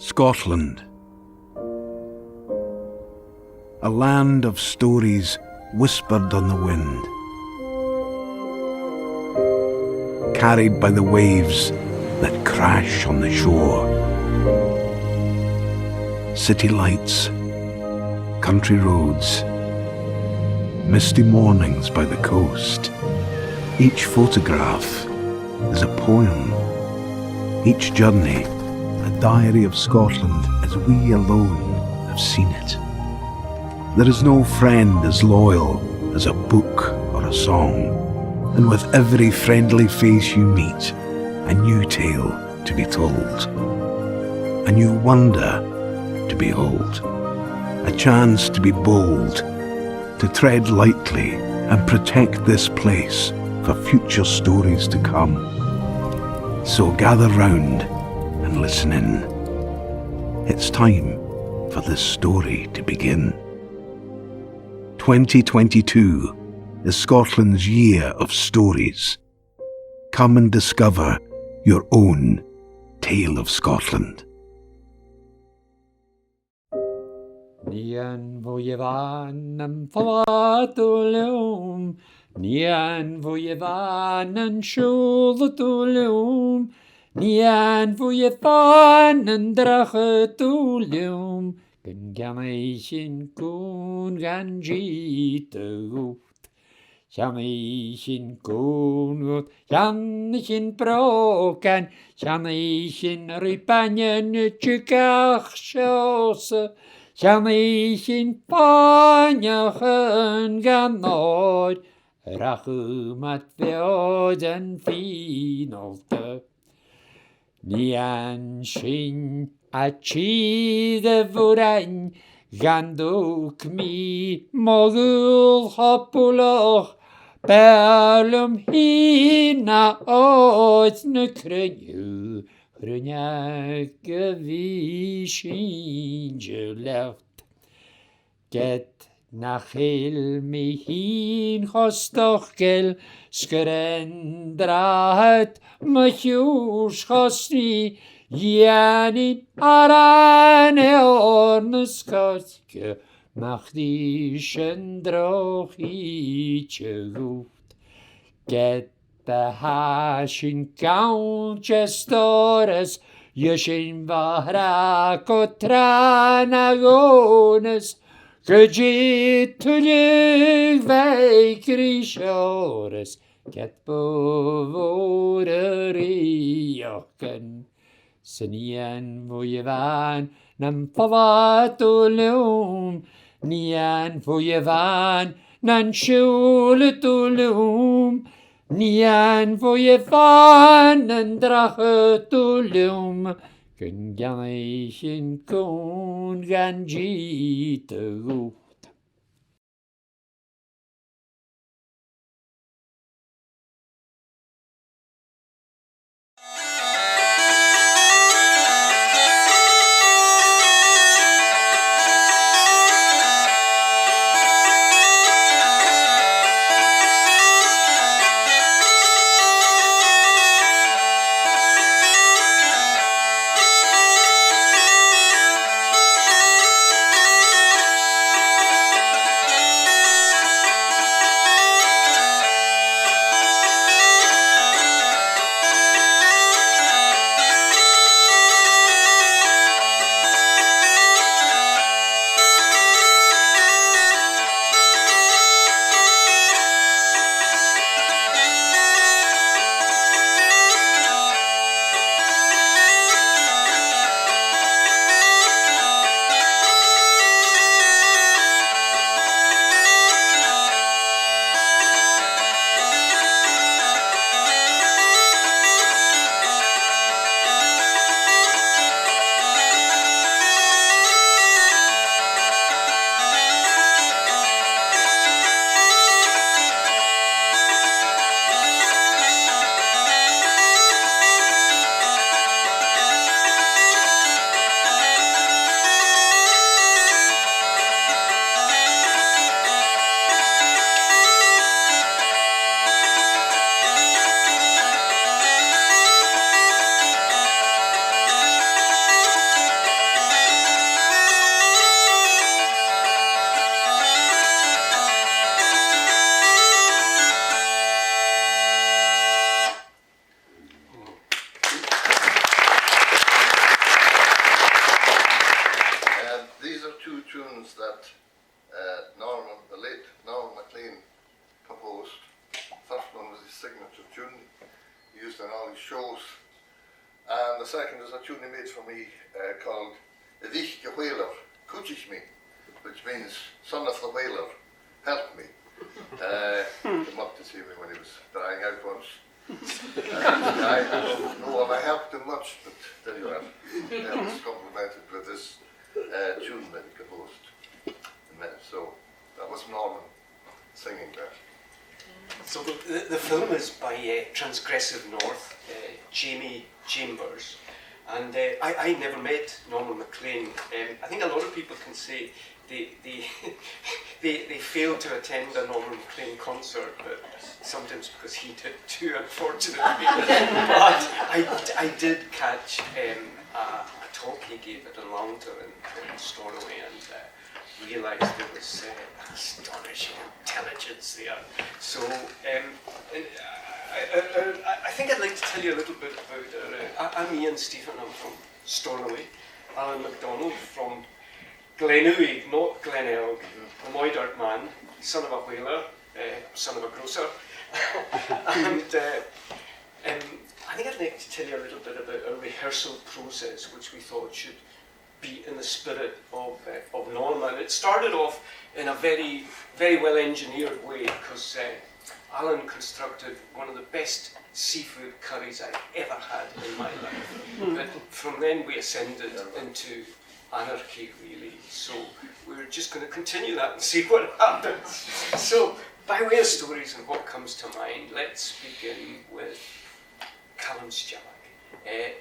Scotland. A land of stories whispered on the wind, carried by the waves that crash on the shore. City lights, country roads, misty mornings by the coast. Each photograph is a poem, each journey a diary of Scotland as we alone have seen it. There is no friend as loyal as a book or a song, and with every friendly face you meet, a new tale to be told, a new wonder to behold, a chance to be bold, to tread lightly and protect this place for future stories to come. So gather round and listen in. It's time for this story to begin. 2022 is Scotland's year of stories. Come and discover your own tale of Scotland. Nian vojevan am favatulum, Nian vojevan an shulutulum, Nian vojevan an drachetulum, Gan gameishin kun gan jitagut. Jameishin kun Jameishin broken, Jameishin ripanyen chikach shose, Jameishin panyachen gan nood, Rachumat veod en finalte. Nian shin a chi de vorain, Ganduk mi mogul hopuloch, Perlum hina oet ne krenju, Hrunjak vishin geleft. Get nachil mi hin chostochgel, Skrendrahet machus chosni, Janin arane orneskotke, Mach die shendroch ichegut. Get the hashin countchestores, Yeshin vahracotranagоnes, Gejit tulig veikrishores, Get bovorerioken. Sinian vojevan nam favatulum, Nian vojevan nan shulutulum, Nian vojevan nan drachetulum, Kun gameishin kun gan jitagut. movies and all these shows. And the second is a tune he made for me called Idich ge Whaler, Kuchich me, which means son of the whaler, help me. Came up to see me when he was dying out once. I don't know if I helped him much, but there you are. I was complimented with this tune that he composed. So that was Norman singing there. So the film is by Transgressive North, Jamie Chambers, and I never met Norman Maclean. I think a lot of people can say they failed to attend a Norman Maclean concert, but sometimes because he did too, unfortunately. But I did catch a talk he gave at a Longton in Stornoway, and realised there was astonishing intelligence there. So I think I'd like to tell you a little bit about I'm Ian Stephen, I'm from Stornoway. Allan MacDonald from Glenouille, not Glenelg, a Moidart man, son of a whaler, son of a grocer. And I think I'd like to tell you a little bit about our rehearsal process, which we thought should be in the spirit of Norman. It started off in a very, very well engineered way, because Allan constructed one of the best seafood curries I've ever had in my life. But from then we ascended into anarchy, really. So we're just going to continue that and see what happens. So by way of stories and what comes to mind, let's begin with Callum Stjalak,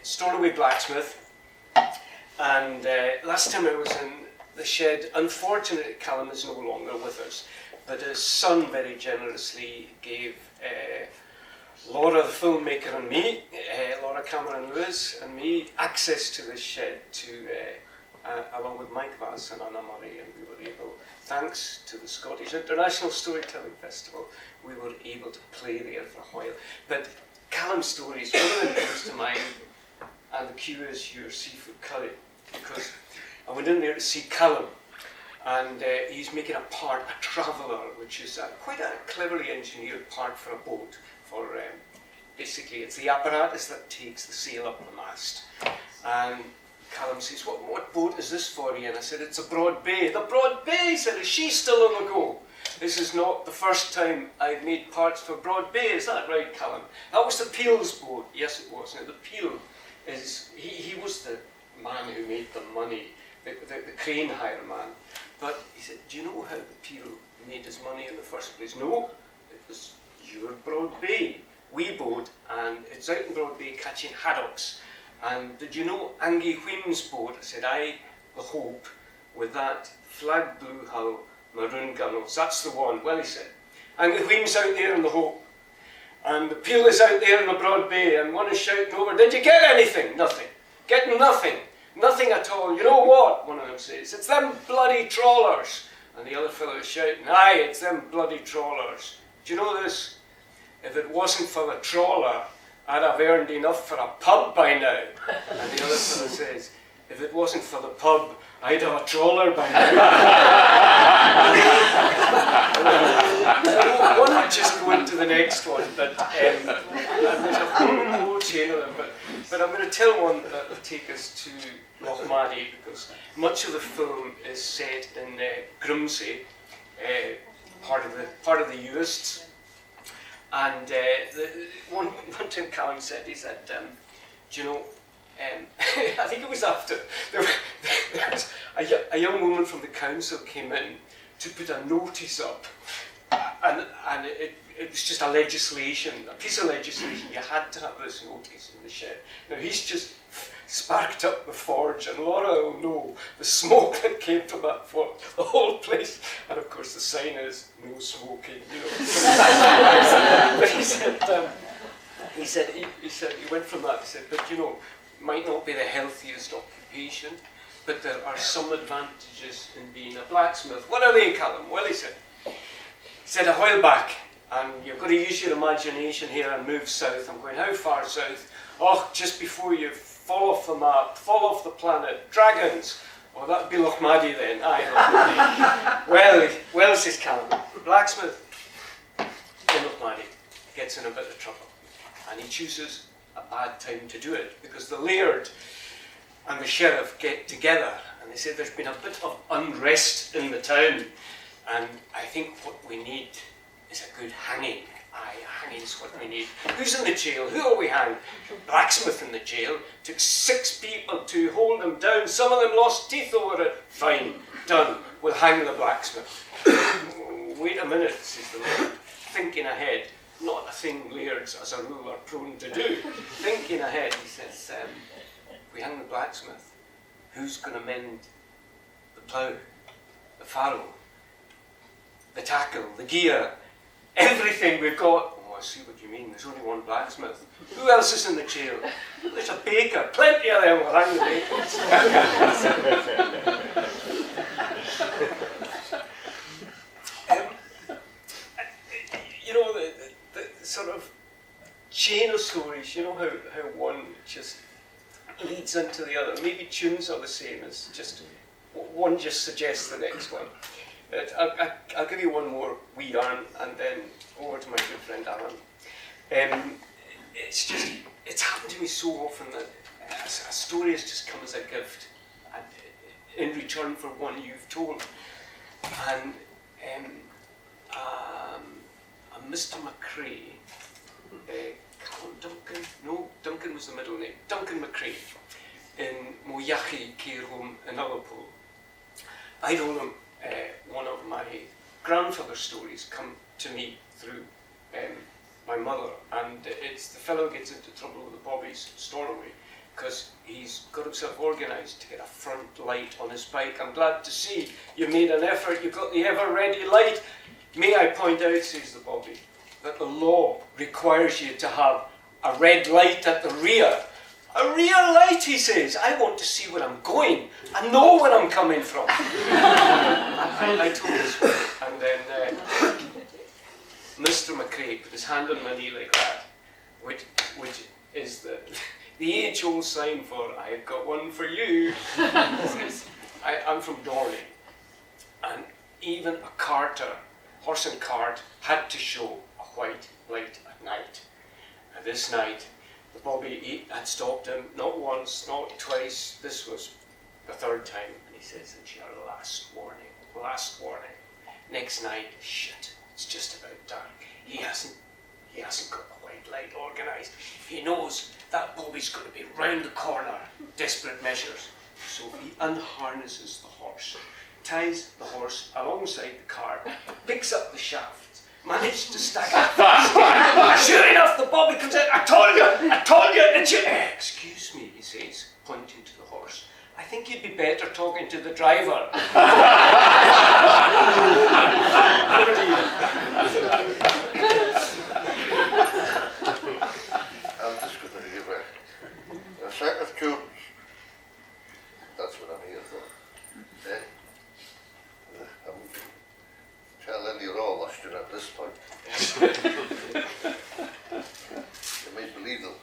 Stornoway blacksmith. And last time I was in the shed, unfortunately Callum is no longer with us, but his son very generously gave Laura the filmmaker and me, Laura Cameron Lewis and me, access to this shed to, along with Mike Vass and Anna Murray, and we were able, thanks to the Scottish International Storytelling Festival, we were able to play there for a while. But Callum's stories, one of them comes to mind, and the cue is your seafood curry, because I went in there to see Callum, and he's making a part, a traveller, which is quite a cleverly engineered part for a boat. For basically, it's the apparatus that takes the sail up the mast. And Callum says, what boat is this for you? And I said, it's a Broad Bay. The Broad Bay, he said, is she still on the go? This is not the first time I've made parts for Broad Bay, is that right, Callum? That was the Peel's boat. Yes, it was. Now, the Peel is, he was the man who made the money, the crane hire man. But he said, do you know how the Peel made his money in the first place? No, it was your Broad Bay, wee boat, and it's out in Broad Bay catching haddocks. And did you know Angie Wheem's boat? I said, aye, the Hope, with that flag blue hull, maroon gunnels, that's the one. Well, he said, Angie Wheem's out there in the Hope, and the Peel is out there in the Broad Bay, and one is shouting over, did you get anything? Nothing. Getting nothing. Nothing at all. You know what? One of them says, it's them bloody trawlers. And the other fellow is shouting, aye, it's them bloody trawlers. Do you know this? If it wasn't for the trawler, I'd have earned enough for a pub by now. And the other fellow says, if it wasn't for the pub, I'd have a trawler by now. I won't just go into the next one, but and there's a whole chain of them. But I'm going to tell one that will take us to Lochmaddy, because much of the film is set in Grimsay, part of the Uists. And one time Callum said, he said, do you know, I think it was after, there was a young woman from the council came in to put a notice up, and it was just a piece of legislation, you had to have this notice in the shed. Now he's just sparked up the forge, and Laura will know the smoke that came from that forge, the whole place, and of course the sign is no smoking, you know. But he said he went from that, he said, but you know, might not be the healthiest occupation, but there are some advantages in being a blacksmith. What are they, Callum? Well, he said a while back, and you've got to use your imagination here and move south. I'm going, how far south? Oh, just before you fall off the map, fall off the planet, dragons. Oh, that'd be Lochmaddy then. Aye, Lochmaddy. Well, says Callum, blacksmith in Lochmaddy gets in a bit of trouble. and he chooses a bad time to do it because the laird and the sheriff get together and they say there's been a bit of unrest in the town, and I think what we need is a good hanging. Aye, hanging's what we need. Who's in the jail? Who are we hanging? Blacksmith in the jail. Took 6 people to hold him down. Some of them lost teeth over it. Fine, done. We'll hang the blacksmith. Wait a minute, says the laird, thinking ahead. Not a thing lairds, as a rule, are prone to do. Thinking ahead, he says, we hang the blacksmith. Who's going to mend the plough, the farrow, the tackle, the gear, everything we've got? Oh, I see what you mean. There's only one blacksmith. Who else is in the jail? There's a baker. Plenty of them will hang the bakers. You know, the sort of chain of stories, you know how one just leads into the other. Maybe tunes are the same as just one just suggests the next one. But I'll give you one more wee yarn and then over to my good friend Allan. It's happened to me so often that a story has just come as a gift in return for one you've told. And Mr. Maclean, Duncan was the middle name, Duncan Maclean, in Moyachi care home in Netherbow. I told him one of my grandfather's stories come to me through my mother, and it's the fellow gets into trouble with the bobbies, Stornoway, because he's got himself organised to get a front light on his bike. I'm glad to see you made an effort, you've got the ever-ready light. May I point out, says the bobby, that the law requires you to have a red light at the rear. A rear light, he says. I want to see where I'm going. I know where I'm coming from. I told this one, and then Mr. Maclean put his hand on my knee like that, which is the age-old sign for I've got one for you. I'm from Dorney, and even a carter, horse and cart, had to show a white light at night. And this night, the bobby had stopped him, not once, not twice. This was the 3rd time, and he says, "It's your last warning, last warning. Next night, shit, it's just about dark. He hasn't got the white light organised. He knows that bobby's going to be round the corner. Desperate measures. So he unharnesses the horse, ties the horse alongside the cart, picks up the shaft, managed to stack it fast. Sure enough, the bobby comes in. I told you, it's you. Excuse me, he says, pointing to the horse. I think you'd be better talking to the driver. I'm just going to give a set of tunes. That's what I'm here for. I'm telling you're all lost in at this point. You may believe them.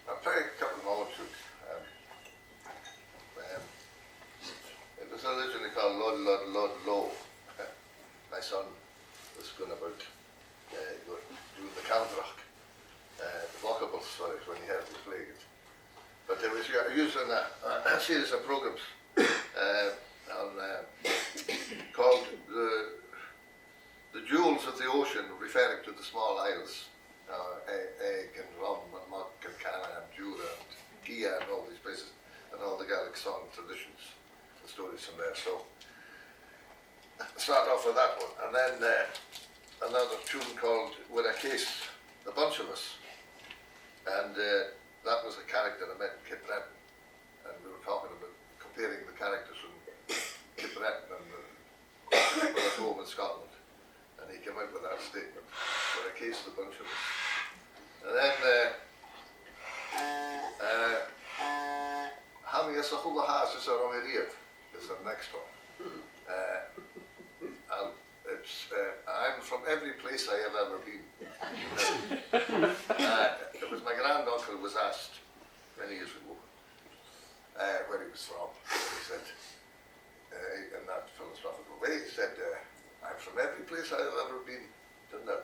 I'll tell you a couple of more tunes. It was originally called Lord, Lord, Lord, Low. My son was going about doing the counter-rock, the vocable stories when he had to play it. But it was using a series of programs called the Jewels of the Ocean, referring to the small isles, Egg and Rum and Muck and Canna and Jura and Gia and all these places, and all the Gaelic song traditions and stories from there. So start off with that one, and then another tune called With a Case, The Bunch of Us, and that was a character I met in Kipret, and we were talking about comparing the characters from Kipret and at home in Scotland, and he came out with that statement, With a Case, The Bunch of Us. And then Hami Esachula Haas is our Omiriad is the next one. I'm from every place I have ever been. It was my granduncle was asked many years ago, where he was from. He said, in that philosophical way, he said, I'm from every place I've ever been. Didn't that?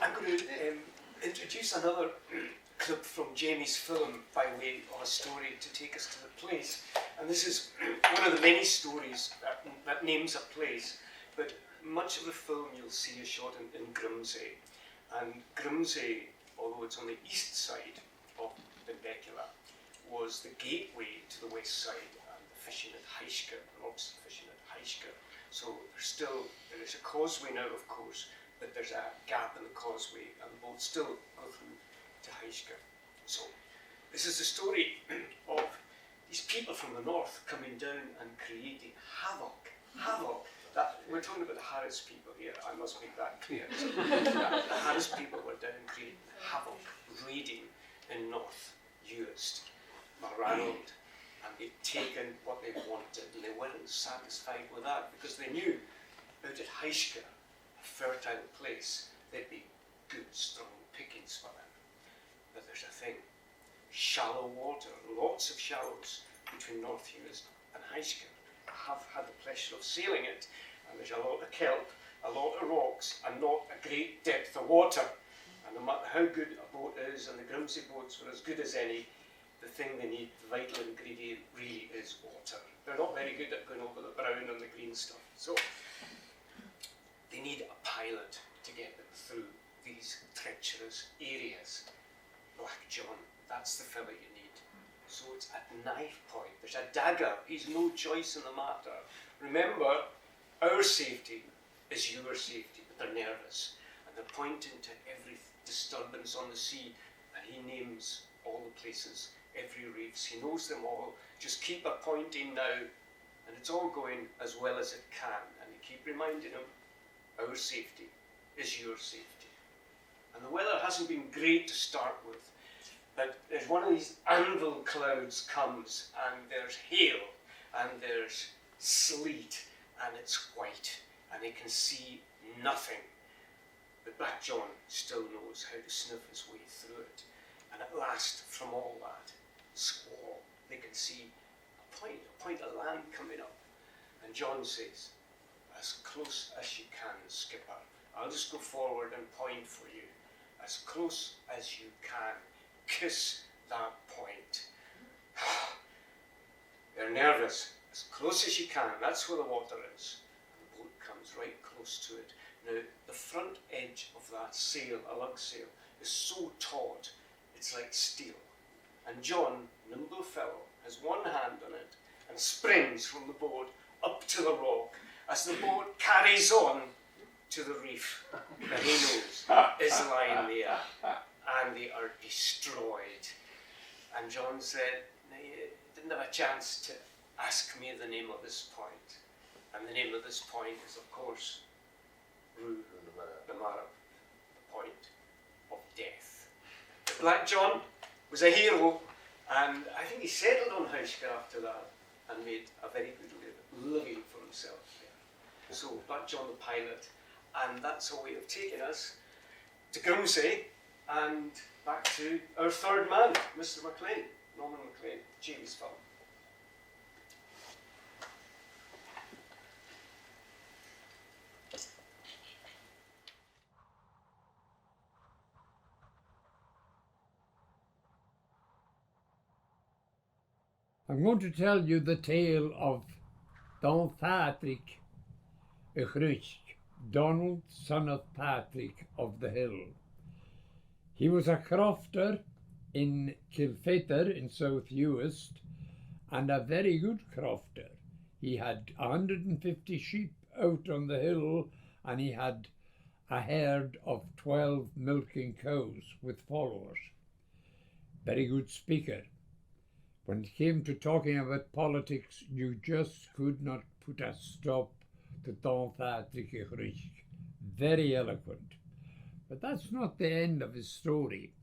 I'm going to introduce another clip from Jamie's film by way of a story to take us to the place. And this is one of the many stories that names a place, but much of the film you'll see is shot in Grimsay. And Grimsay, although it's on the east side of Benbecula, was the gateway to the west side and the fishing at Heisker, lots of fishing at Heisker. So there is a causeway now, of course, but there's a gap in the causeway and the boats still go through to Heisker. So this is the story of these people from the north coming down and creating havoc. We're talking about the Harris people here, I must make that clear. So, the Harris people were down creating havoc, raiding in North Uist, Ranald, and they'd taken what they wanted, and they weren't satisfied with that because they knew out at Heisker, a fertile place, there'd be good, strong pickings for them. But there's a thing, shallow water, lots of shallows between North Uist and Heisker. I have had the pleasure of sailing it, and there's a lot of kelp, a lot of rocks, and not a great depth of water. And no matter how good a boat is, and the Grimsay boats were as good as any, the thing they need, the vital ingredient, really is water. They're not very good at going over the brown and the green stuff. So they need a pilot to get them through these treacherous areas. Black John, that's the fella you need. So it's at knife point. There's a dagger. He's no choice in the matter. Remember, our safety is your safety, but they're nervous. And they're pointing to every disturbance on the sea, and he names all the places, every reefs. He knows them all. Just keep a pointing now, and it's all going as well as it can. And you keep reminding him, our safety is your safety. And the weather hasn't been great to start with. But there's one of these anvil clouds comes, and there's hail, and there's sleet, and it's white, and they can see nothing. But Black John still knows how to sniff his way through it. And at last, from all that squall, they can see a point of land coming up. And John says, as close as you can, skipper. I'll just go forward and point for you. As close as you can. Kiss that point. They're nervous. As close as you can. That's where the water is. And the boat comes right close to it. Now, the front edge of that sail, a lug sail, is so taut, it's like steel. And John, nimble fellow, has one hand on it and springs from the boat up to the rock as the boat carries on to the reef that he knows is lying there. And they are destroyed. And John said, you didn't have a chance to ask me the name of this point. And the name of this point is, of course, Rue the Marab, the point of death. But Black John was a hero, and I think he settled on Heisker after that and made a very good living for himself there. So Black John the pilot, and that's a way of taking us to Grimsay, and back to our third man, Mr. Maclean, Norman Maclean, Jamie's film. I'm going to tell you the tale of Don Patrick Uchrich, Donald, son of Patrick of the Hill. He was a crofter in Kilfetter in South Uist, and a very good crofter. He had 150 sheep out on the hill, and he had a herd of 12 milking cows with followers. Very good speaker. When it came to talking about politics, you just could not put a stop to Don Patrick Uchrich. Very eloquent. But that's not the end of his story.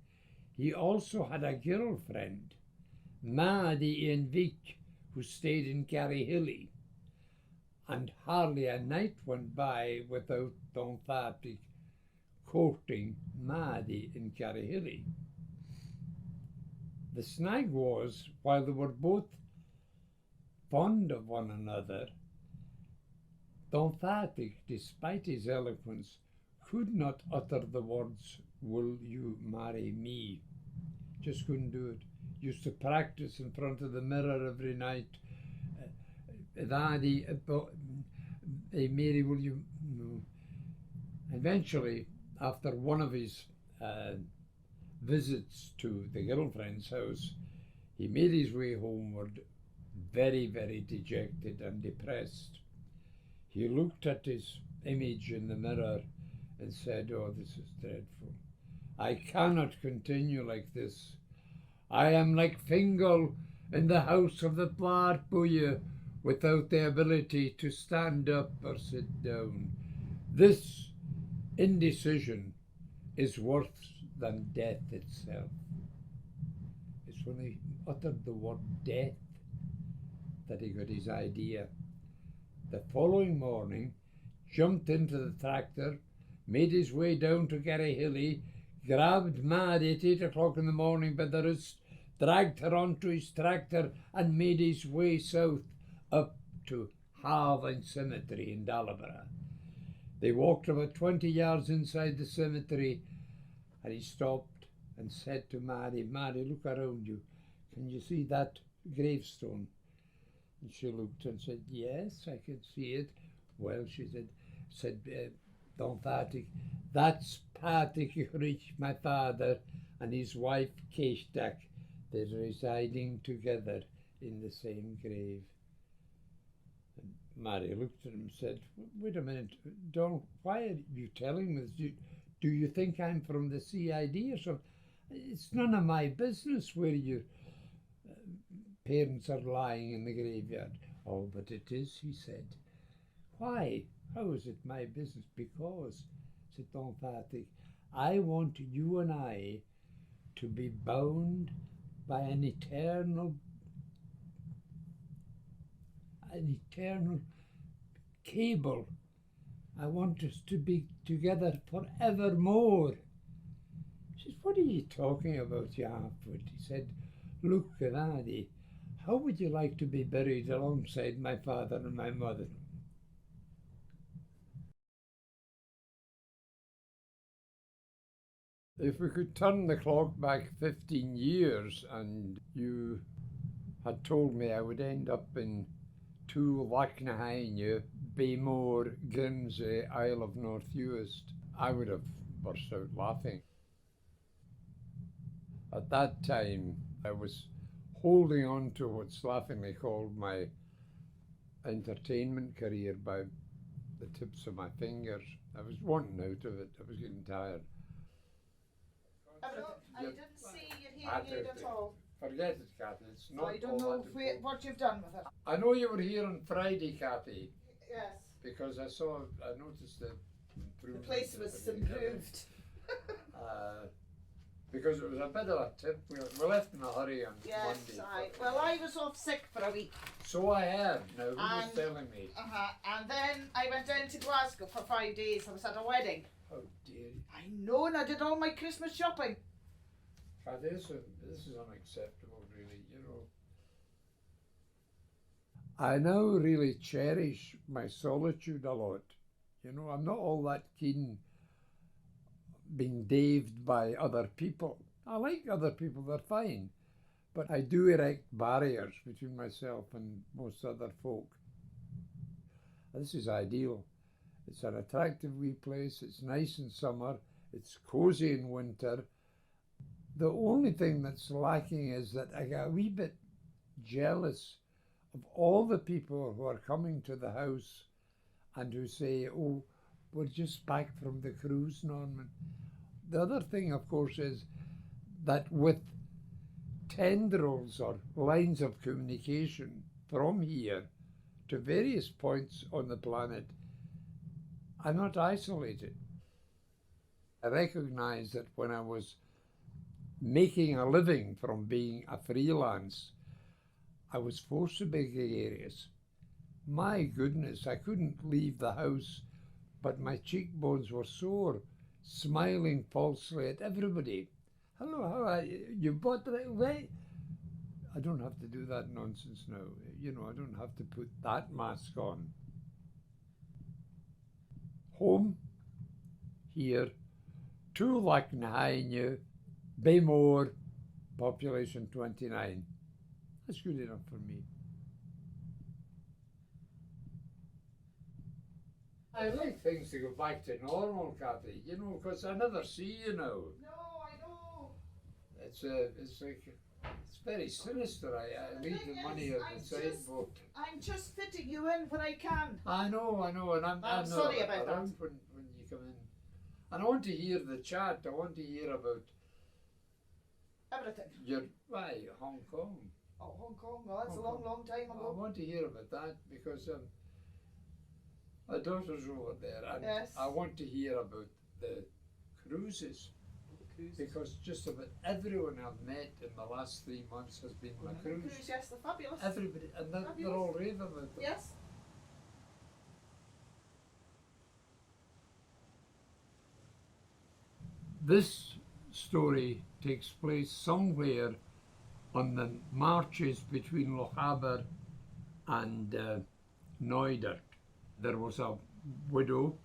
He also had a girlfriend, Maddie in Vic, who stayed in Carryhilly. And hardly a night went by without Don Patrick courting Maddie in Carryhilly. The snag was, while they were both fond of one another, Don Patrick, despite his eloquence, could not utter the words, "Will you marry me?" Just couldn't do it. Used to practice in front of the mirror every night. Daddy, hey Mary, will you? No. Eventually, after one of his visits to the girlfriend's house, he made his way homeward, very, very dejected and depressed. He looked at his image in the mirror and said, "Oh, this is dreadful. I cannot continue like this. I am like Fingal in the house of the Barbouille, without the ability to stand up or sit down. This indecision is worse than death itself." It's when he uttered the word death that he got his idea. The following morning, jumped into the tractor, made his way down to Garryhilly, grabbed Mad at 8 o'clock in the morning by the wrist, dragged her onto his tractor and made his way south up to Harvine Cemetery in Daliborough. They walked about 20 yards inside the cemetery and he stopped and said to Mary, "Mary, look around you. Can you see that gravestone?" And she looked and said, "Yes, I can see it." "Well," she said, "Don Patrick, that's Patrick Rich, my father, and his wife Keishtak. They're residing together in the same grave." And Mary looked at him and said, "Wait a minute, Don, why are you telling me this? Do you think I'm from the CID or something? It's none of my business where your parents are lying in the graveyard." "Oh, but it is," he said. "Why? How is it my business?" "Because," said Don Patrick, "I want you and I to be bound by an eternal cable. I want us to be together forevermore." She said, "What are you talking about, you half-wit?" He said, "Look, Laddie, how would you like to be buried alongside my father and my mother?" If we could turn the clock back 15 years and you had told me I would end up in Tool, Lacknahaine, Baymore, Guernsey, Isle of North Uist, I would have burst out laughing. At that time, I was holding on to what's laughingly called my entertainment career by the tips of my fingers. I was wanting out of it. I was getting tired. I didn't see your hearing aid at all. Forget it, Kathy. It's not. I don't know what you've done with it. I know you were here on Friday, Kathy, Yes. because I noticed that The place was improved. Because it was a bit of a tip. We left in a hurry on Yes, Monday. well, I was off sick for a week. So I heard. Now, who was And- telling me? And then I went down to Glasgow for 5 days. I was at a wedding. Oh dear. I know, and I did all my Christmas shopping. Kathy, this is unacceptable, really, you know. I now really cherish my solitude a lot. You know, I'm not all that keen being daved by other people. I like other people, they're fine. But I do erect barriers between myself and most other folk. This is ideal. It's an attractive wee place, it's nice in summer, it's cosy in winter. The only thing that's lacking is that I get a wee bit jealous of all the people who are coming to the house and who say, "Oh, we're just back from the cruise, Norman." The other thing, of course, is that with tendrils or lines of communication from here to various points on the planet, I'm not isolated. I recognize that when I was making a living from being a freelance, I was forced to be gregarious. My goodness, I couldn't leave the house, but my cheekbones were sore, smiling falsely at everybody. "Hello, how are you? You bought the way?" I don't have to do that nonsense now. You know, I don't have to put that mask on. home here, 2 Lochnahainu, Baymore, population 29. That's good enough for me. I like things to go back to normal, Kathy, you know, because I never see you now. No, I know. It's like, it's very sinister. I The leave thing the money is, on the sideboard. I'm just fitting you in when I can. I know, and I'm I'm sorry about around when you come in. And I want to hear the chat. I want to hear about Everything. your, why, Hong Kong. Oh, Hong Kong, well, that's Hong a long, Kong. long time I ago. want to hear about that because my daughter's over there, and Yes. I want to hear about the cruises. Because just about everyone I've met in the last 3 months has been on a cruise. Cruise, yes, they're fabulous. Everybody, and they're Fabulous. all raving about them. Yes. This story takes place somewhere on the marches between Lochaber and Neudert. There was a widow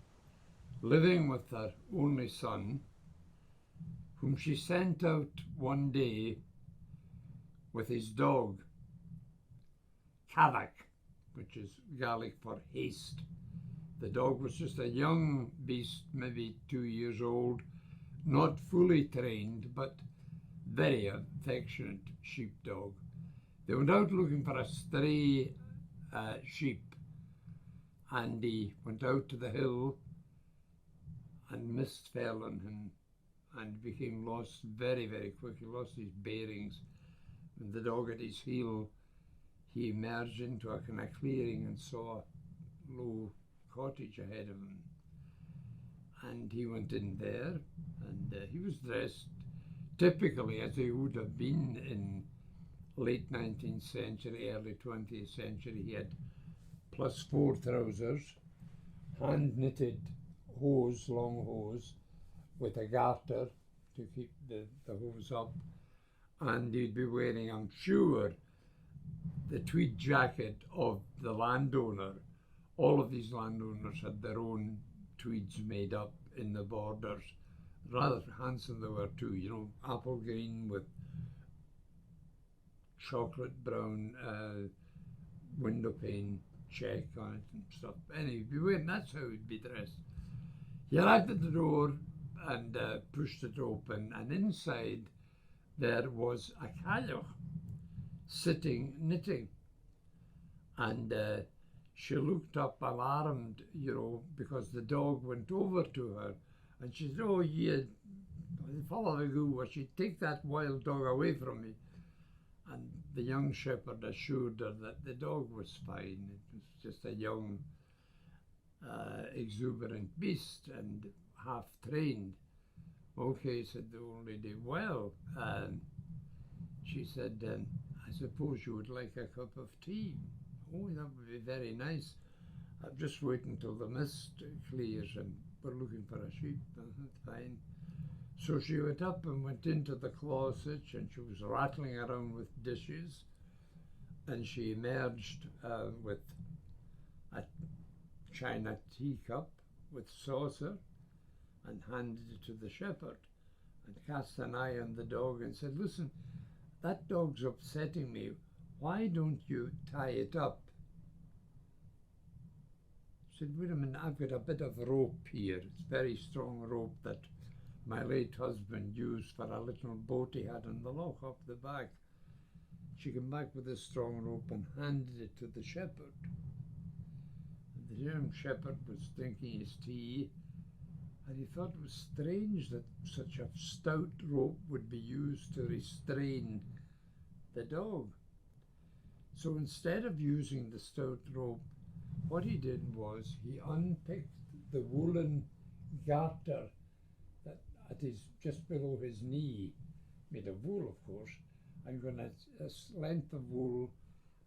living with her only son, whom she sent out one day with his dog, Cavach, which is Gaelic for haste. The dog was just a young beast, maybe 2 years old, not fully trained, but very affectionate sheepdog. They went out looking for a stray sheep, and he went out to the hill, and mist fell on him and became lost very, very quickly, lost his bearings. And the dog at his heel, he emerged into a kind of clearing and saw a low cottage ahead of him. And he went in there, and he was dressed typically as he would have been in late 19th century, early 20th century. He had +4 trousers, hand-knitted hose, long hose, with a garter to keep the hose up. And he'd be wearing, I'm sure, the tweed jacket of the landowner. All of these landowners had their own tweeds made up in the borders. Rather handsome they were too, you know, apple green with chocolate brown window pane check on it and stuff. Anyway, he'd be wearing, that's how he'd be dressed. He arrived at the door and pushed it open, and inside there was a Cailleach sitting knitting. And she looked up alarmed, you know, because the dog went over to her, and she said, "Oh, you follow the goo, she'd take that wild dog away from me." And the young shepherd assured her that the dog was fine. It was just a young, exuberant beast and half trained. "Okay," said the old lady. "Well," she said, "I suppose you would like a cup of tea." "Oh, that would be very nice. I'm just waiting till the mist clears and we're looking for a sheep." Fine. So she went up and went into the closet, and she was rattling around with dishes, and she emerged with a china teacup with saucer and handed it to the shepherd, and cast an eye on the dog and said, "Listen, that dog's upsetting me. Why don't you tie it up?" She said, "Wait a minute, I've got a bit of rope here. It's very strong rope that my late husband used for a little boat he had on the loch up the back." She came back with a strong rope and handed it to the shepherd. And the young shepherd was drinking his tea, and he thought it was strange that such a stout rope would be used to restrain the dog. So instead of using the stout rope, what he did was he unpicked the woolen garter that is just below his knee, made of wool, of course, and got a length of wool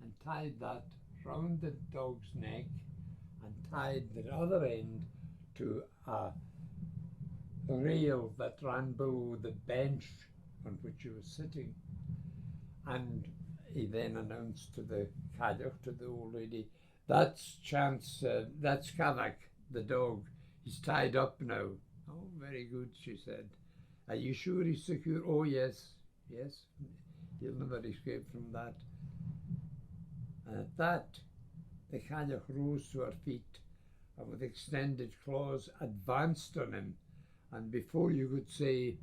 and tied that round the dog's neck and tied the other end to a rail that ran below the bench on which he was sitting. And he then announced to the Cailleach, to the old lady, "That's Cavach, the dog. He's tied up now. Oh, very good, she said. Are you sure he's secure? Oh, yes, yes. He'll never escape from that. And at that, the Cailleach rose to her feet and with extended claws advanced on him. And before you could say,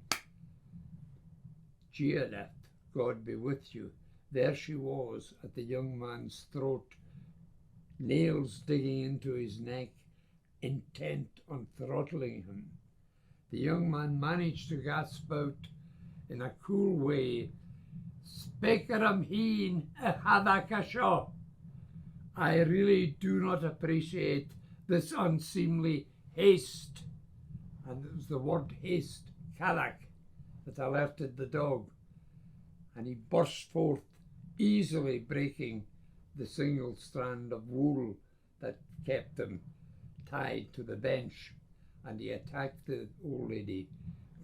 Ceilidh, God be with you, there she was at the young man's throat, nails digging into his neck, intent on throttling him. The young man managed to gasp out in a cool way, Specaram heen a hadakasho. I really do not appreciate this unseemly haste. And it was the word haste, Cailleach, that alerted the dog. And he burst forth, easily breaking the single strand of wool that kept him tied to the bench. And he attacked the old lady,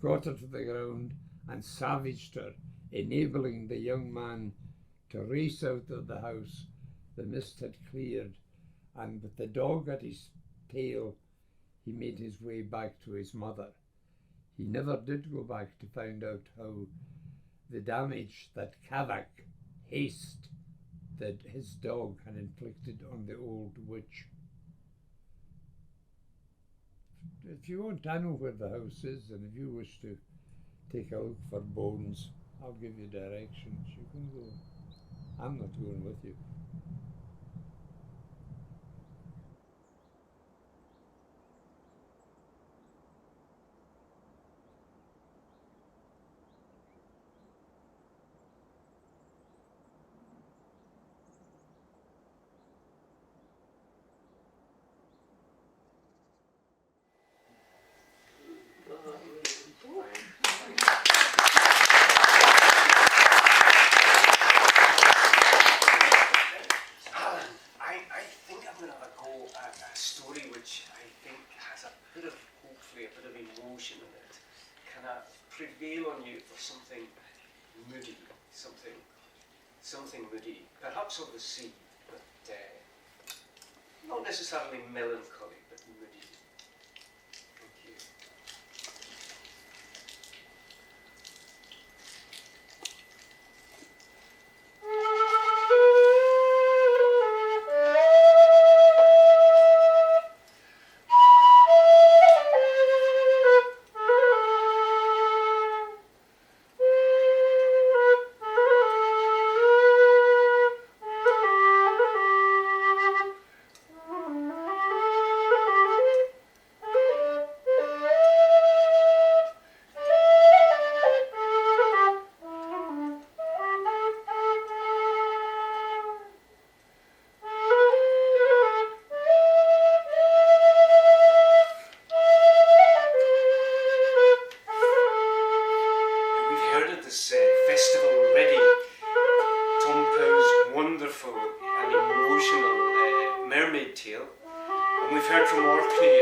got her to the ground and savaged her, enabling the young man to race out of the house. The mist had cleared, and with the dog at his tail, he made his way back to his mother. He never did go back to find out how the damage that Cailleach, haste, that his dog had inflicted on the old witch. If you want to know where the house is, and if you wish to take a look for bones, I'll give you directions. You can go. I'm not going with you. Prevail on you for something moody, something moody, perhaps of the sea, but not necessarily melancholy, but moody. Thank you.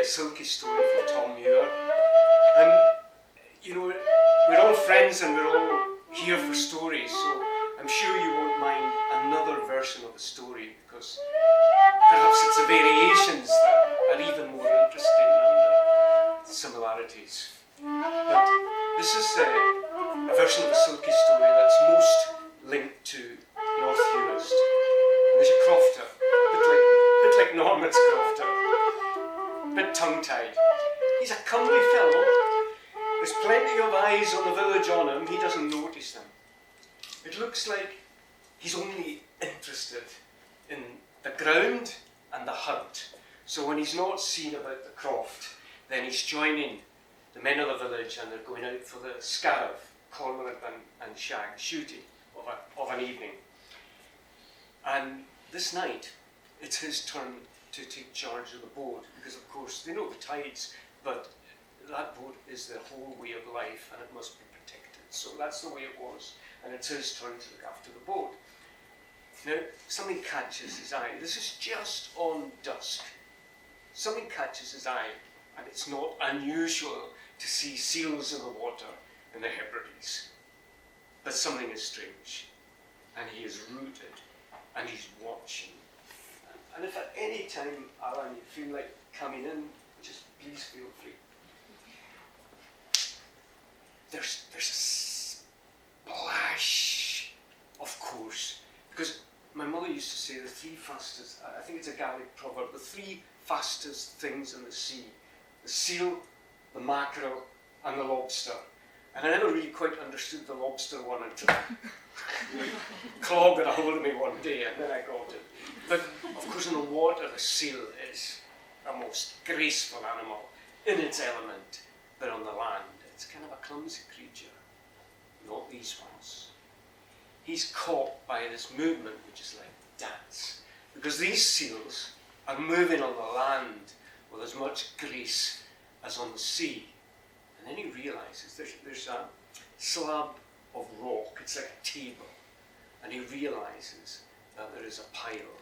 Silky story from Tom Muir. And you know, we're all friends and we're all here for stories, so I'm sure you won't mind another version of the story, because perhaps it's the variations that are even more interesting than the similarities. But this is a version of the Silky story that's most linked to North Hebrides. And there's a crofter, a bit like Norman's crofter. Bit tongue-tied. He's a comely fellow. There's plenty of eyes on the village on him. He doesn't notice them. It looks like he's only interested in the ground and the hunt. So when he's not seen about the croft, then he's joining the men of the village and they're going out for the scarab, cormorant and shag shooting of an evening. And this night, it's his turn to take charge of the boat, because of course they know the tides, but that boat is their whole way of life and it must be protected. So that's the way it was, and it's his turn to look after the boat. Now, something catches his eye. This is just on dusk. Something catches his eye, and it's not unusual to see seals in the water in the Hebrides. But something is strange, and he is rooted, and he's watching. And if at any time, Allan, you feel like coming in, just please feel free. There's a splash, of course, because my mother used to say the three fastest, I think it's a Gaelic proverb, the three fastest things in the sea: the seal, the mackerel, and the lobster. And I never really quite understood the lobster one until Claw got a hold of me one day, and then I got it. But of course, in the water, the seal is a most graceful animal in its element, but on the land, it's kind of a clumsy creature. Not these ones. He's caught by this movement, which is like dance, because these seals are moving on the land with as much grace as on the sea. And then he realizes there's a slab of rock, it's like a table, and he realizes that there is a pile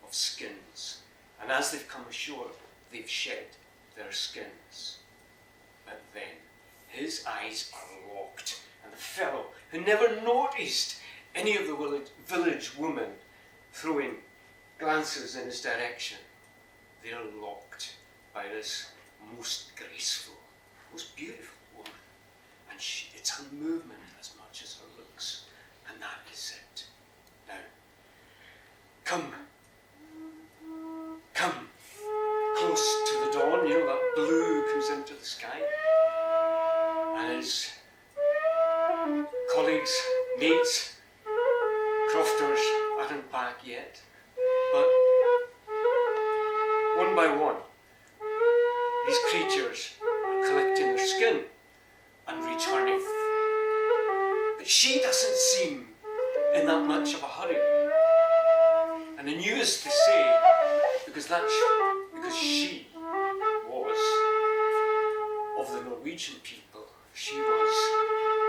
of skins. And as they've come ashore, they've shed their skins. But then his eyes are locked, and the fellow who never noticed any of the village women throwing glances in his direction, they're locked by this most graceful, most beautiful woman. And it's her movement as much as her looks, and that is it. Now, come close to the dawn, you know, that blue comes into the sky, and his colleagues, mates, crofters aren't back yet, but one by one, these creatures are collecting their skin and returning. But she doesn't seem in that much of a hurry. And the news, they say, because she was of the Norwegian people. She was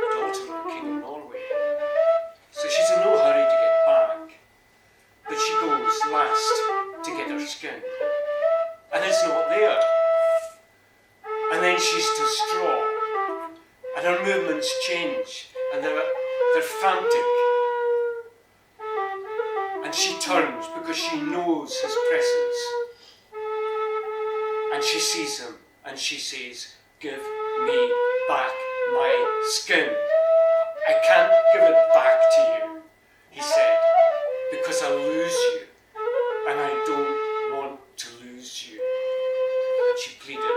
the daughter of the King of Norway. So she's in no hurry to get back. But she goes last to get her skin. And it's not there. And then she's distraught. And her movements change. And they're frantic. And she turns because she knows his presence. And she sees him and she says, "Give me back my skin. I can't give it back to you," he said, "because I'll lose you. And I don't want to lose you." And she pleaded.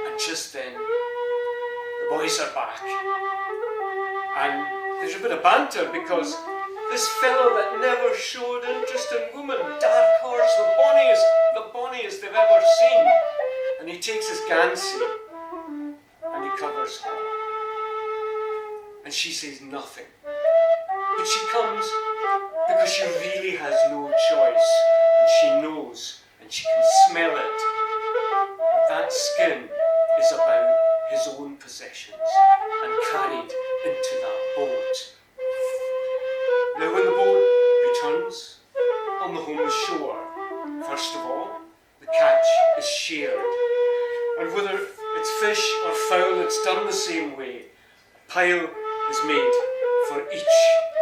And just then, the boys are back. And there's a bit of banter because this fellow that never showed interest in women, dark horse, the bonniest they've ever seen. And he takes his Gansi and he covers her. And she says nothing. But she comes because she really has no choice. And she knows and she can smell it. That skin is about his own possessions and carried into that boat. Now when the boat returns on the home shore, first of all, the catch is shared. And whether it's fish or fowl, it's done the same way. A pile is made for each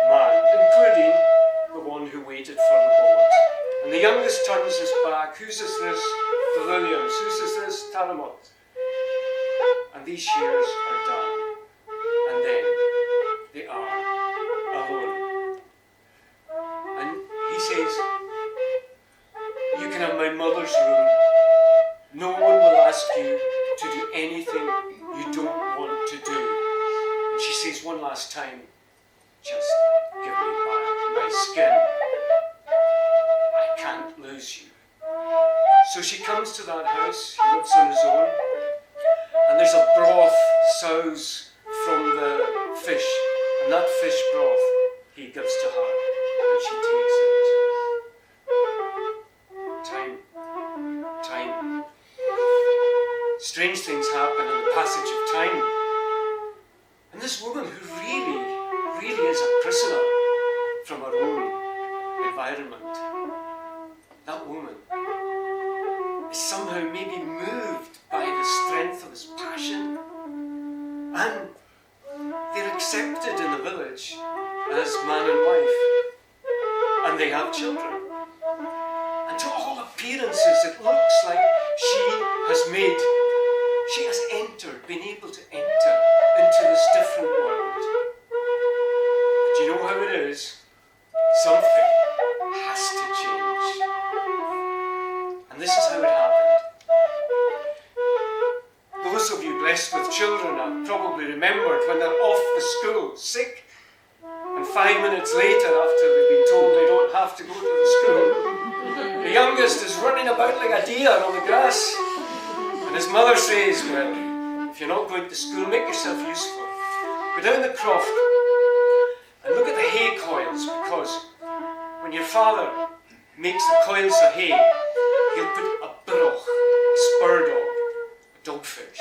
man, including the one who waited for the boat. And the youngest turns his back. Whose is this? The Williams. Whose is this? Taramot. And these shares are done. And then they are alone. And he says, "You can have my mother's room. No one will ask you to do anything you don't want to do." And she says one last time, "Just give me back my skin. I can't lose you." So she comes to that house. He lives on his own. And there's a broth souse from the fish. And that fish broth he gives to her. And she takes it. Time. Strange things happen in the passage of time. And this woman who really is a prisoner from her own environment, that woman is somehow maybe moved by the strength of his passion. And they're accepted in the village as man and wife. And they have children. And to all the appearances, it looks like she has been able to enter into this different world. But you know how it is? Something has to change. And this is how it happened. Those of you blessed with children have probably remembered when they're off to school, sick, and 5 minutes later, after they've been told they don't have to go to the school, the youngest is running about like a deer on the grass. And his mother says, well, if you're not going to school, make yourself useful. Go down the croft and look at the hay coils, because when your father makes the coils of hay, he'll put a burroch, a spur dog, a dogfish.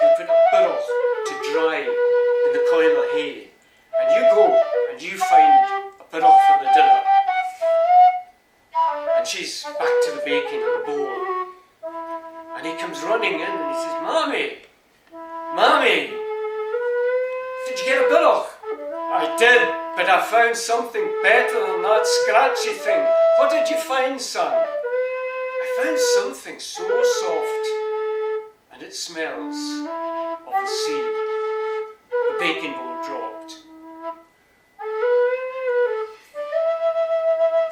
He'll put a burroch to dry in the coil of hay. And you go and you find a burroch for the dinner. And she's back to the baking and the bowl. And he comes running in and he says, Mommy, Mommy, did you get a burroch? I did, but I found something better than that scratchy thing. What did you find, son? I found something so soft, and it smells of the sea. The baking bowl dropped.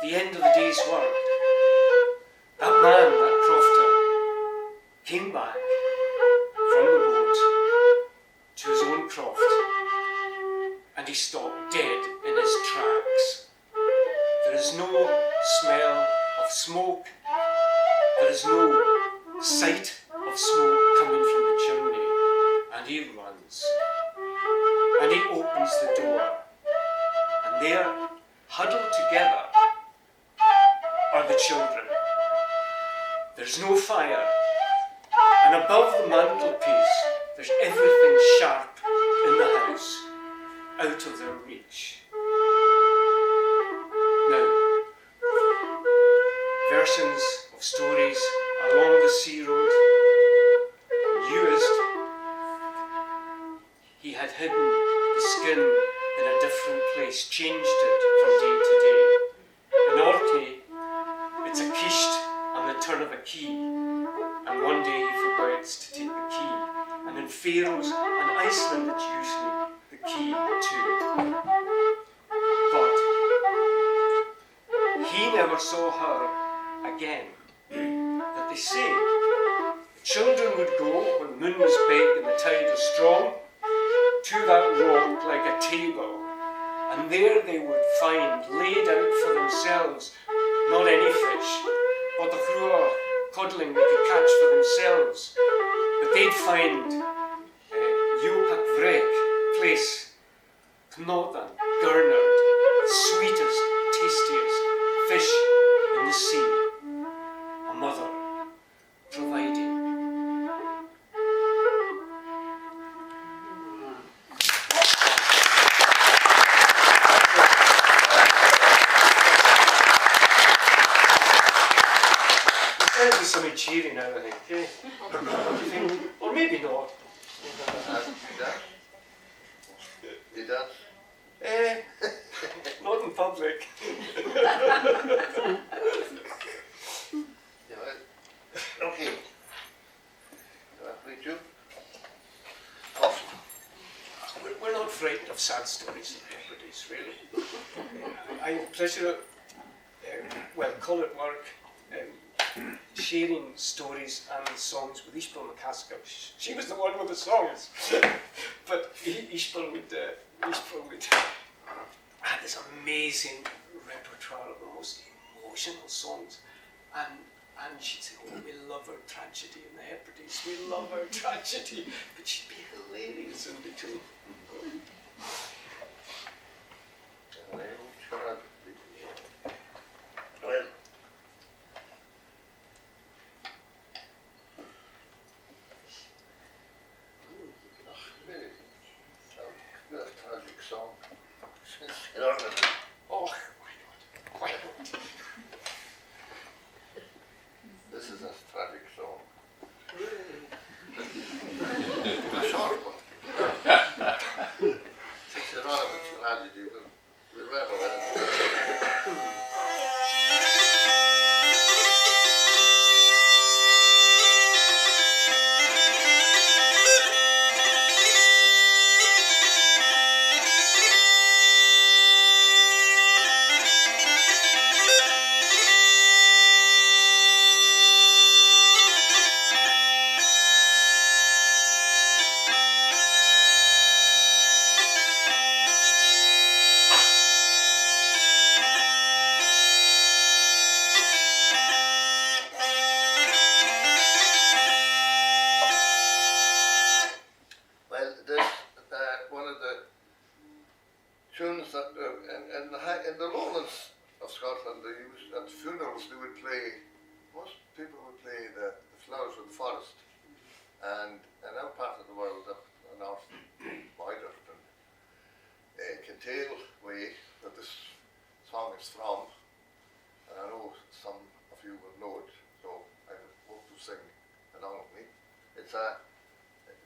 The end of the day's work. That man, that crofter, came back from the boat to his own croft, and he stopped dead in his tracks. There is no smell of smoke. There is no sight of smoke coming from the chimney. And he runs. And he opens the door. And there, huddled together, are the children. There's no fire. And above the mantelpiece, there's everything sharp in the house, out of their reach. Now, versions of stories along the sea road. Used, he had hidden the skin in a different place, changed it from day to day. In Orkney, it's a quiche on the turn of a key, and one day he forgets to take the key. And in Faroes and Iceland, it's usually the key too. But he never saw her again. But they say the children would go when the moon was big and the tide was strong to that rock like a table, and there they would find laid out for themselves not any fish, but the cruel codling they could catch for themselves, but they'd find Jopak Vrek place, Knodan, Gurnard, sweetest, tastiest fish in the sea. A mother providing. There's be something cheery now, I think. Okay? What do you think? Or maybe not. You dance? Not in public. Okay. Me too. We're not frightened of sad stories in Hebrides, really. I have pleasure, call it work, sharing stories and songs with Ishbel McCaskill. She was the one with the songs. But Ishbel would had this amazing repertoire of the most emotional songs. And she'd say, oh, we love our tragedy in the Hebrides, we love our tragedy. But she'd be hilarious in between. Well, a tragic song. Oh, why not? This is a tragic song. A short one. It's a rather tragedy, but we'd rather happens that in the lowlands of Scotland, they used, at funerals they would play, most people would play the Flowers of the Forest. And in our part of the world, up north, wider than Kintail way, that this song is from, and I know some of you will know it, so I hope to sing along with me. It's a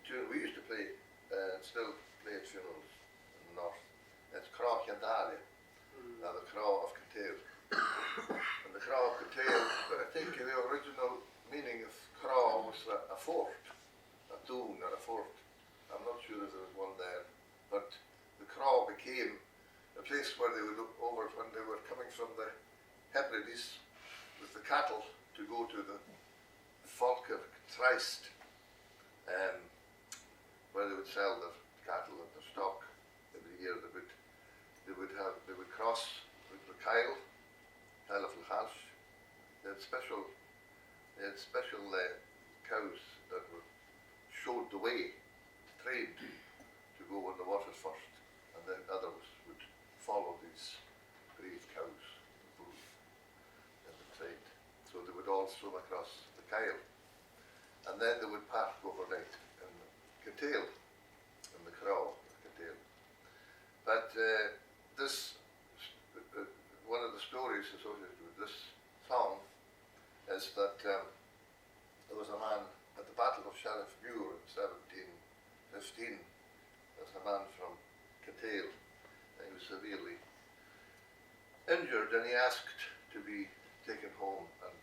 tune we used to play, and still play at funerals in the north. It's Craw Candalia, the Craw of Kintail. And the Craw of Kintail, but I think the original meaning of Craw was a fort, a dune or a fort. I'm not sure if there was one there, but the Craw became a place where they would look over when they were coming from the Hebrides with the cattle to go to the Falkir Trist, where they would sell their cattle and their stock. Every year they would cross with the Kyle, Kyle of Lhash. They had special cows that were showed the way, trained to go on the water first, and then others would follow these brave cows in the trade. So they would all swim across the Kyle, and then they would park overnight in Kintail, in the Craw of Kintail. But one of the stories associated with this song is that there was a man at the Battle of Sheriff Muir in 1715. There was a man from Kintail, and he was severely injured, and he asked to be taken home and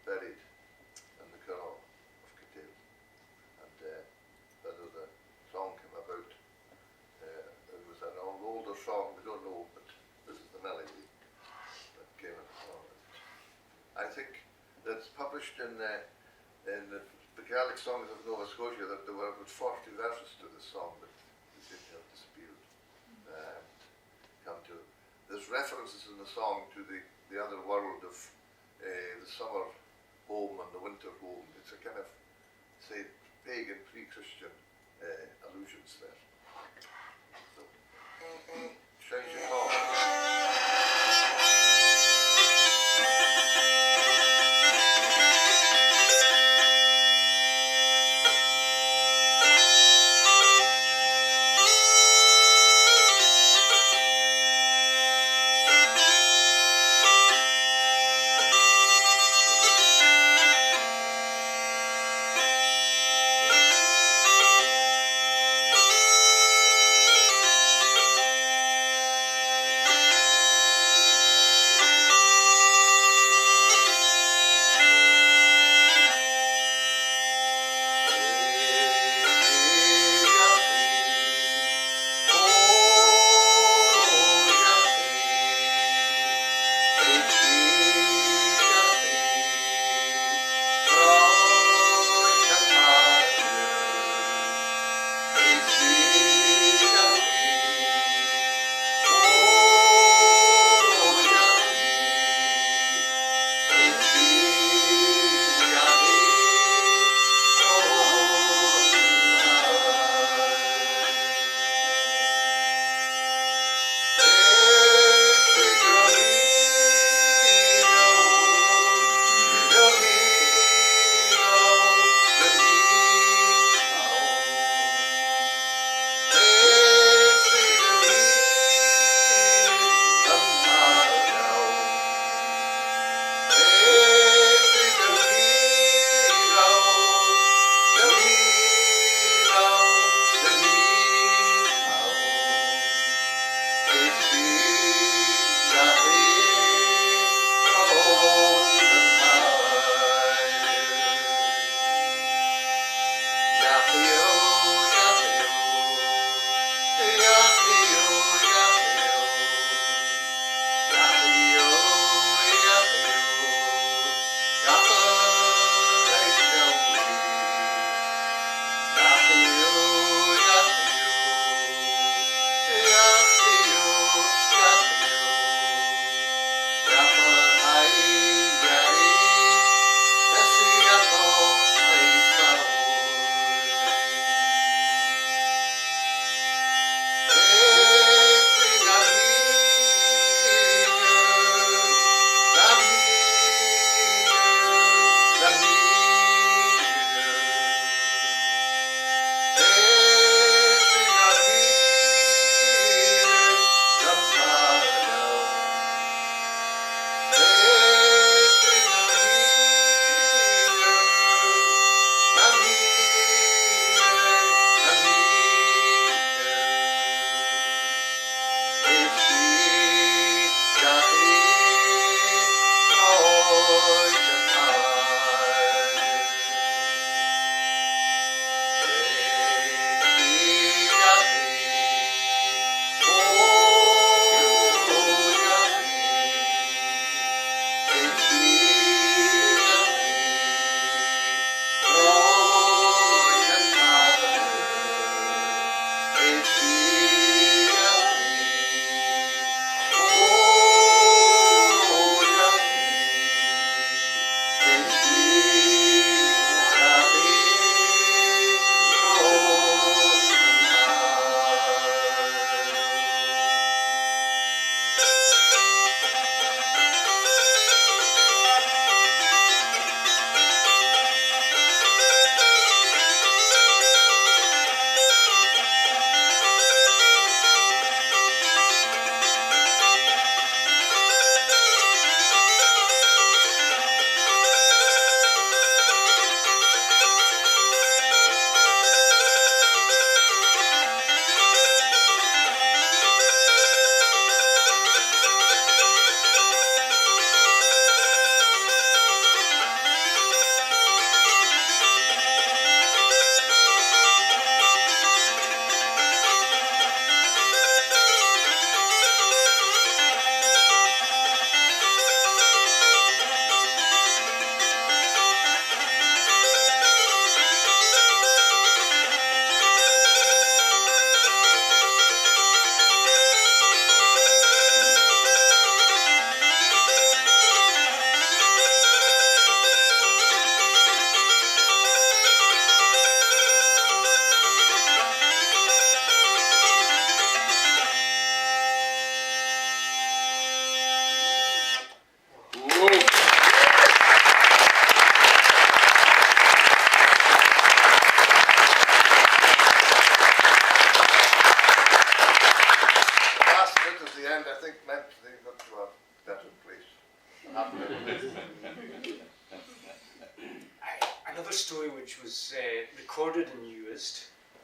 buried in the Craw of Kintail. And whether the song came about, it was an older song, we don't know, but this is the melody that came about. I think that's published in the Gaelic Songs of Nova Scotia that there were about 40 verses to this song, but they seem to have disappeared. There's references in the song to the other world of the summer home and the winter home. It's a kind of, say, pagan, pre-Christian allusions there. So, shine your call.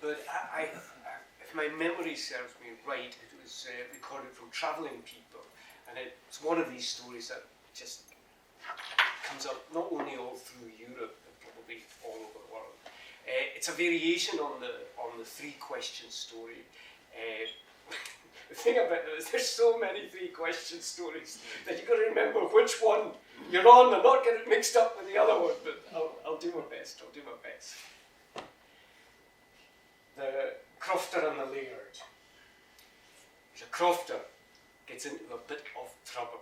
but if my memory serves me right, it was recorded from travelling people, and it's one of these stories that just comes up not only all through Europe, but probably all over the world. It's a variation on the 3-question story. The thing about it is there's so many 3-question stories that you've got to remember which one you're on and not get it mixed up with the other one, but I'll do my best, The crofter and the laird. The crofter gets into a bit of trouble.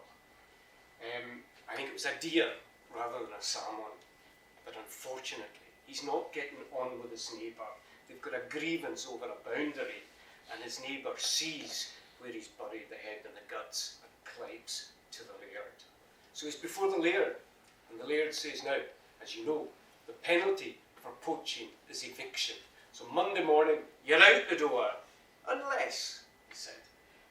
I think it was a deer rather than a salmon, but unfortunately he's not getting on with his neighbour. They've got a grievance over a boundary, and his neighbour sees where he's buried the head and the guts and climbs to the laird. So he's before the laird, and the laird says, now, as you know, the penalty for poaching is eviction. So Monday morning, you're out the door, unless, he said,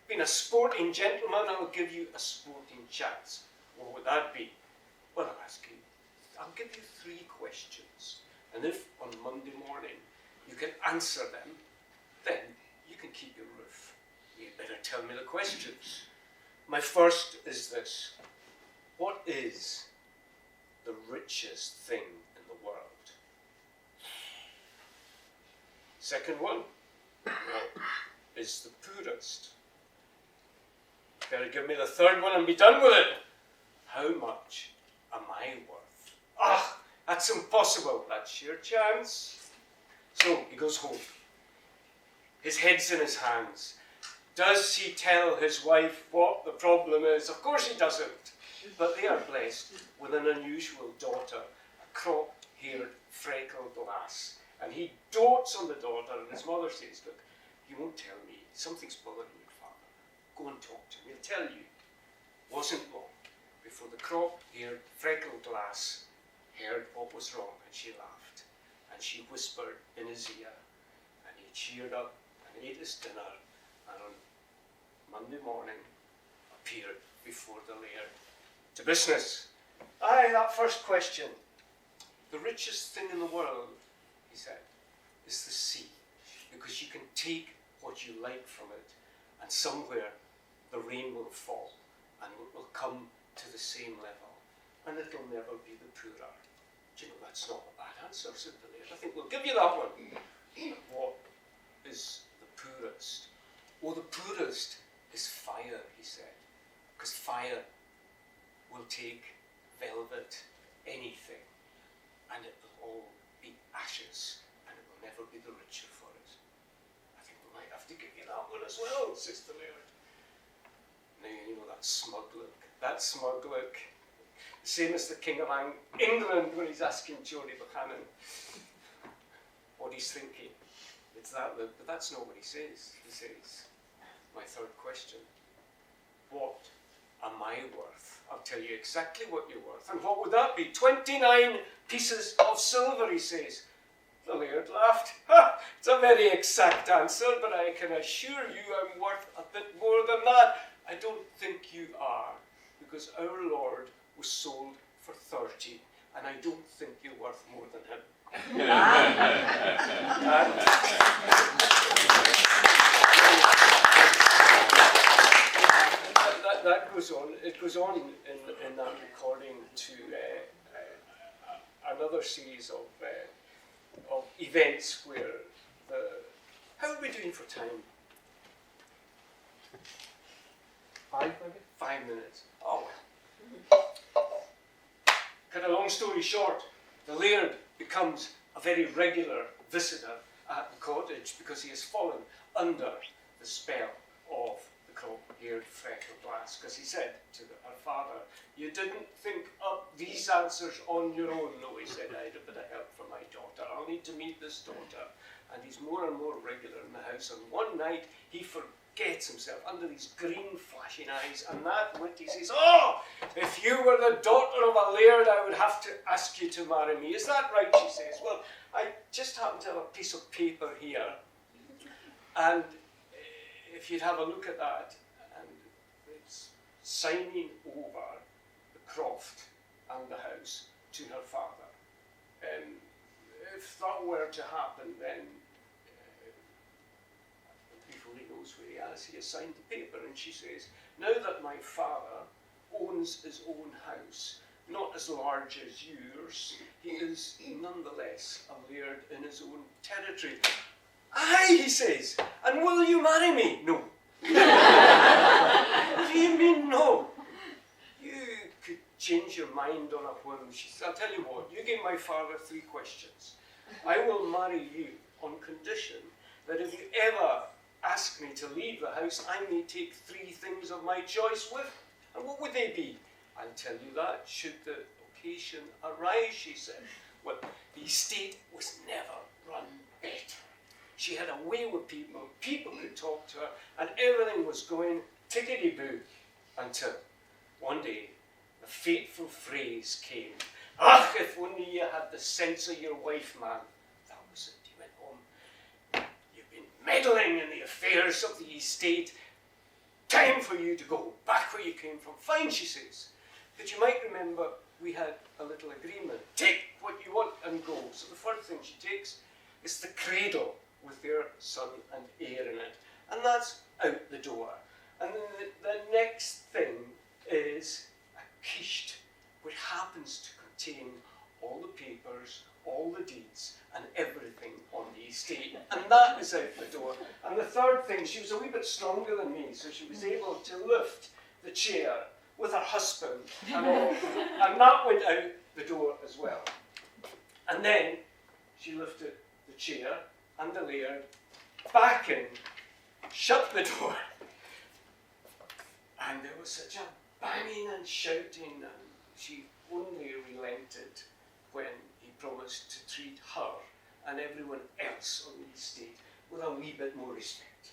being a sporting gentleman, I'll give you a sporting chance. What would that be? Well, I'll give you 3 questions, and if on Monday morning you can answer them, then you can keep your roof. You better tell me the questions. My first is this: what is the richest thing in the world? Second one, what is the poorest? Better give me the third one and be done with it. How much am I worth? Ah, that's impossible. That's your chance. So he goes home. His head's in his hands. Does he tell his wife what the problem is? Of course he doesn't. But they are blessed with an unusual daughter, a crop-haired, freckled lass. And he dotes on the daughter, and his mother says, look, you won't tell me. Something's bothering your father. Go and talk to him. He'll tell you. Wasn't long before the crop-haired, freckled lass heard what was wrong, and she laughed. And she whispered in his ear, and he cheered up and ate his dinner, and on Monday morning appeared before the laird. To business. Aye, that first question. The richest thing in the world, he said, is the sea, because you can take what you like from it, and somewhere the rain will fall, and it will come to the same level, and it'll never be the poorer. Do you know, that's not a bad answer, said the laird. I think we'll give you that one. But what is the poorest? Oh, the poorest is fire, he said, because fire will take velvet, anything, and it will all be ashes, and it will never be the richer for it. I think we might have to give you that one as well, says the laird. Now you know that smug look. That smug look. The same as the King of England when he's asking Geordie Buchanan what he's thinking. It's that look, but that's not what he says. He says, my third question, what am I worth? I'll tell you exactly what you're worth. And what would that be? 29 pieces of silver, he says. The laird laughed. Ha! It's a very exact answer, but I can assure you I'm worth a bit more than that. I don't think you are, because our Lord was sold for 30, and I don't think you're worth more than him. That goes on. It goes on in that recording to another series of events where how are we doing for time? 5 minutes? 5 minutes. Oh well. Cut a long story short, the laird becomes a very regular visitor at the cottage because he has fallen under the spell of the crop-haired freckled lass. Because he said to her father, you didn't think up these answers on your own. No, he said, I had a bit of help from my daughter. I'll need to meet this daughter. And he's more and more regular in the house. And one night he forgets himself under these green flashing eyes, and that wit he says, oh, if you were the daughter of a laird, I would have to ask you to marry me. Is that right, she says? Well, I just happen to have a piece of paper here, and if you'd have a look at that, and it's signing over the croft and the house to her father. If that were to happen, then as he assigned the paper, and she says, now that my father owns his own house, not as large as yours, he is nonetheless a laird in his own territory. Aye, he says, and will you marry me? No. What do you mean no? You could change your mind on a whim. She says, I'll tell you what, you give my father 3 questions. I will marry you on condition that if you ever ask me to leave the house, I may take 3 things of my choice with. And what would they be? I'll tell you that should the occasion arise, she said. Well, the estate was never run better. She had a way with people, people could talk to her, and everything was going tickety-boo until one day the fateful phrase came, "Ach, if only you had the sense of your wife, man." That was it. He went home. You've been meddling in the affairs of the estate. Time for you to go back where you came from. Fine, she says. But you might remember we had a little agreement. Take what you want and go. So the first thing she takes is the cradle with their son and heir in it. And that's out the door. And then the next thing is a quiche, which happens to contain all the papers, all the deeds, and everything on the estate. And that is out the door. And the third thing, she was a wee bit stronger than me, so she was able to lift the chair with her husband and all. And that went out the door as well. And then she lifted the chair and the laird back in, shut the door. And there was such a banging and shouting, and she only relented when he promised to treat her and everyone else on the estate with a wee bit more respect.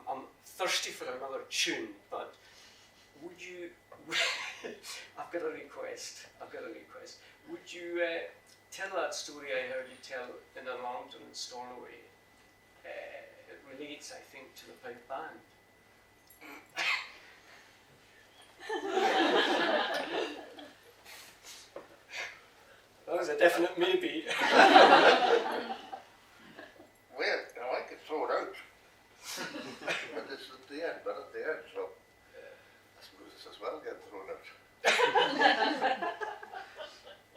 I'm thirsty for another tune, but would you... I've got a request. Would you tell that story I heard you tell in Longton and Stornoway? It relates, I think, to the pipe band. That was a definite maybe. Well, now I could throw it out. But it's at the end, so I suppose it's as well get thrown out.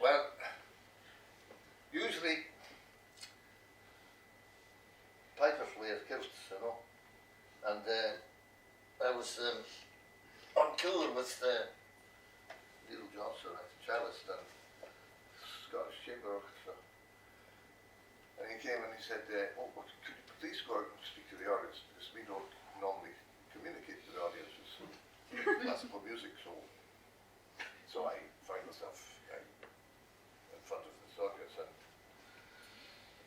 Well, usually pipers wear kilts, you know, and I was on tour with Little Johnson, cellist, and Scottish Chamber Orchestra, and he came and he said, "Oh, could you please go out and speak to the audience, because we don't normally communicate to the audiences classical music, so I find myself in front of this audience." And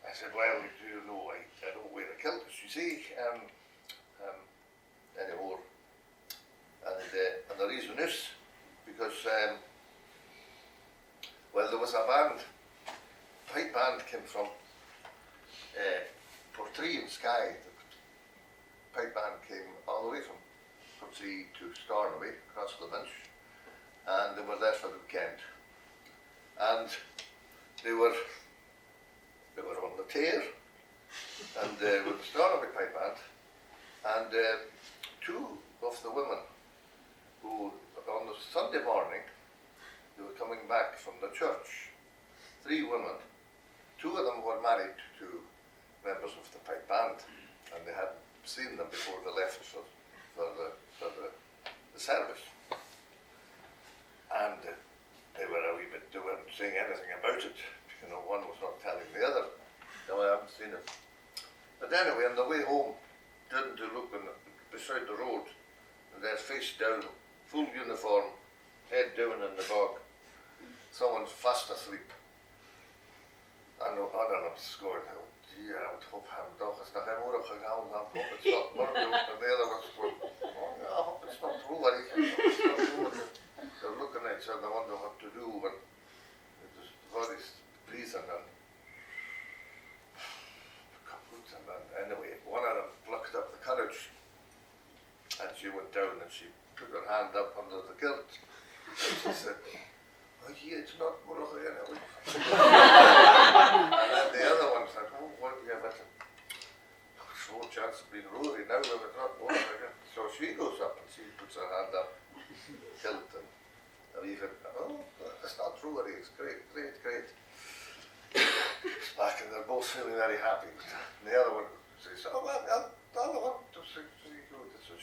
I said, "Well, you know, I don't wear a kilt, as you see, anymore. And the reason is because, well, there was a band, pipe band came from Portree in Skye. The pipe band came all the way from Portree to Stornoway, across the bench, and they were there for the weekend. And they were on the tear, and with the Stornoway pipe band, and 2 of the women who, on the Sunday morning, they were coming back from the church. 3 women, 2 of them were married to members of the pipe band, and they hadn't seen them before they left for the service. And they weren't saying anything about it. You know, one was not telling the other, "No, I haven't seen it." But anyway, on the way home, turned to look beside the road, and they're face down, full uniform, head down in the bog. Someone's fast asleep. And I'm scoring, "Oh dear, I would hope I'm doch eens naar hem gegaan, dan hoop it's not morgen." And the other was going, "Oh, I hope it's not true, they're looking at each other, wonder what to do, but it was very pleasing, and kaput. And then anyway, one of them plucked up the courage And she went down and she put her hand up under the kilt. And she said, "Oh, yeah, it's not good anyway." And then the other one said, "Oh, well, yeah, but there's no chance of being Rory now when it's not good again." So she goes up and she puts her hand up the kilt and he said, "Oh, it's not Rory, it's great, great, great." It's back and they're both feeling very happy. And the other one says, "Oh, well, the other one," so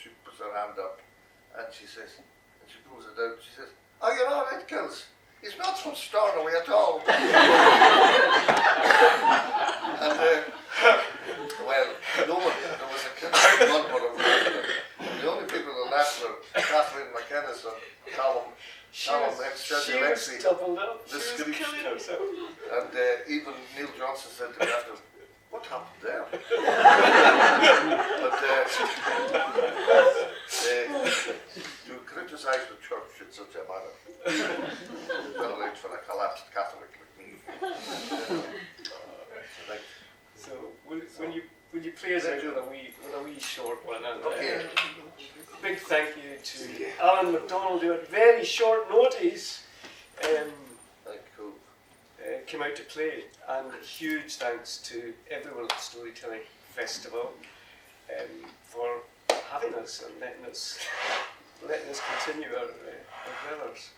she puts her hand up and she says, and she pulls it out, she says, "Oh, you're all right, Kills. He's not from Stornoway at all." And, well, no one, there was a Kills one but the only people that laughed were Kathleen McInnes and Callum She was doubled up. She was screeched. killing herself. And even Neil Johnson said to me after, "What happened there?" But to criticise the church in such a manner, well, it's for a collapsed Catholic like me. So will you play us out with a wee short one? And, Okay. Big thank you to Allan MacDonald, who at very short notice Cool. came out to play, and huge thanks to everyone at the Storytelling Festival for having us and letting us continue our endeavours.